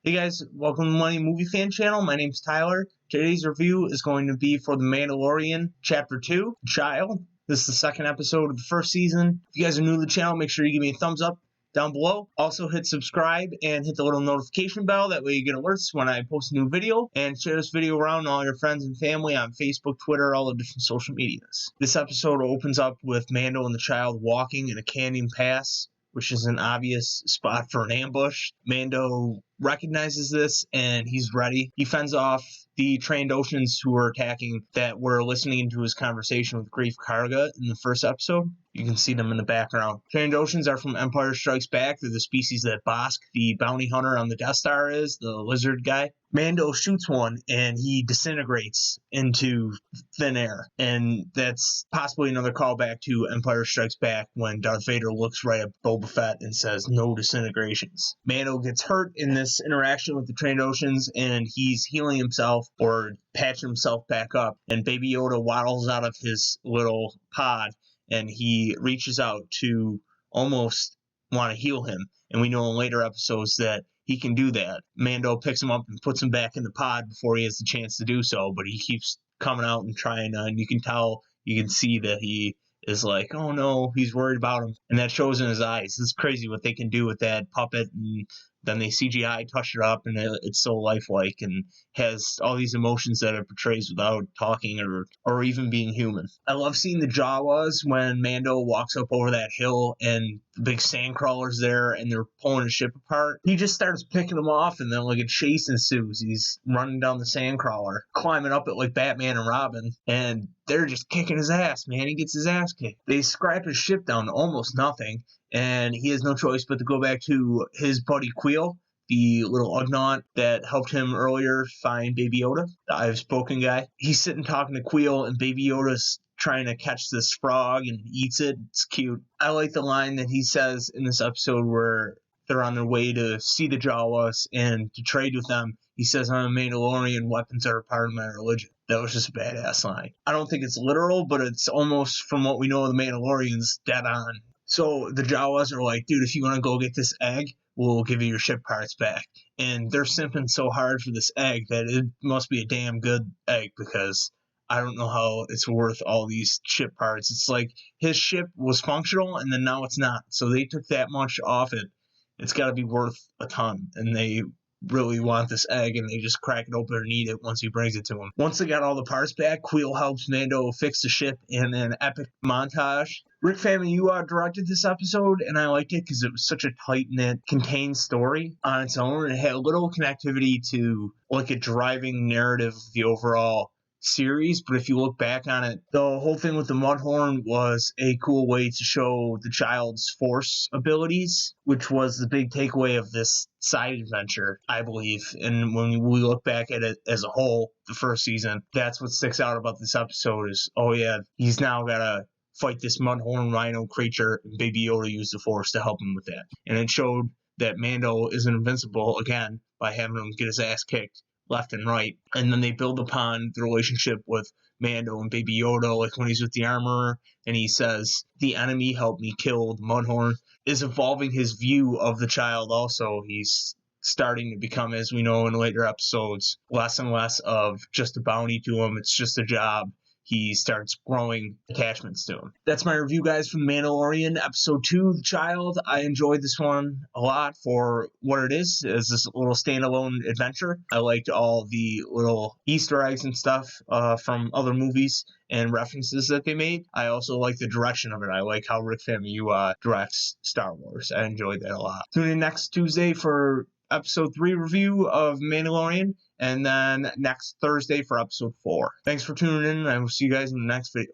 Hey guys, welcome to Money Movie Fan Channel. My name's Tyler. Today's review is going to be for The Mandalorian Chapter 2, Child. This is the second episode of the first season. If you guys are new to the channel, make sure you give me a thumbs up down below. Also hit subscribe and hit the little notification bell. That way you get alerts when I post a new video. And share this video around to all your friends and family on Facebook, Twitter, all the different social medias. This episode opens up with Mando and the child walking in a canyon pass, which is an obvious spot for an ambush. Mando recognizes this and he's ready. He fends off the Trandoshans who were attacking that were listening to his conversation with Greef Karga in the first episode. You can see them in the background. Trandoshans are from Empire Strikes Back. They're the species that Bosk, the bounty hunter on the Death Star, is, the lizard guy. Mando shoots one and he disintegrates into thin air. And that's possibly another callback to Empire Strikes Back when Darth Vader looks right at Boba Fett and says, "No disintegrations." Mando gets hurt in this interaction with the Trandoshans and he's healing himself or patching himself back up. And Baby Yoda waddles out of his little pod and he reaches out to almost want to heal him. And we know in later episodes that he can do that. Mando picks him up and puts him back in the pod before he has the chance to do so, but he keeps coming out and trying and you can see that he is like, oh no, he's worried about him. And that shows in his eyes. It's crazy what they can do with that puppet, and then they CGI touch it up and it's so lifelike and has all these emotions that it portrays without talking or even being human. I love seeing the Jawas when Mando walks up over that hill and the big sand crawlers there and they're pulling his ship apart. He just starts picking them off and then like a chase ensues. He's running down the sand crawler, climbing up it like Batman and Robin, and they're just kicking his ass, man. He gets his ass kicked. They scrap his ship down to almost nothing, and he has no choice but to go back to his buddy Queel, the little Ugnaught that helped him earlier find Baby Yoda, the I've spoken guy. He's sitting talking to Queel, and Baby Yoda's trying to catch this frog and eats it. It's cute. I like the line that he says in this episode where they're on their way to see the Jawas and to trade with them. He says, "I'm a Mandalorian, weapons are a part of my religion." That was just a badass line. I don't think it's literal, but it's almost, from what we know of the Mandalorians, dead on. So the Jawas are like, dude, if you want to go get this egg, we'll give you your ship parts back. And they're simping so hard for this egg that it must be a damn good egg, because I don't know how it's worth all these ship parts. It's like his ship was functional and then now it's not. So they took that much off it. It's got to be worth a ton. And they really want this egg, and they just crack it open and eat it once he brings it to him. Once they got all the parts back, Queel helps Mando fix the ship in an epic montage. Rick Famuyiwa directed this episode, and I liked it because it was such a tight-knit, contained story on its own. It had a little connectivity to like a driving narrative of the overall series, but if you look back on it, the whole thing with the Mudhorn was a cool way to show the child's force abilities, which was the big takeaway of this side adventure, I believe. And when we look back at it as a whole, the first season, that's what sticks out about this episode is, oh yeah, he's now got to fight this Mudhorn rhino creature, and Baby Yoda used the force to help him with that. And it showed that Mando isn't invincible, again, by having him get his ass kicked left and right. And then they build upon the relationship with Mando and Baby Yoda, like when he's with the armorer and he says, "The enemy helped me kill the Mudhorn," is evolving his view of the child also. He's starting to become, as we know in later episodes, less and less of just a bounty to him. It's just a job. He starts growing attachments to him. That's my review, guys, from Mandalorian Episode 2, The Child. I enjoyed this one a lot for what it is, as this little standalone adventure. I liked all the little Easter eggs and stuff from other movies and references that they made. I also like the direction of it. I like how Rick Famuyiwa directs Star Wars. I enjoyed that a lot. Tune in next Tuesday for Episode 3 review of Mandalorian, and then next Thursday for Episode 4. Thanks for tuning in, and I will see you guys in the next video.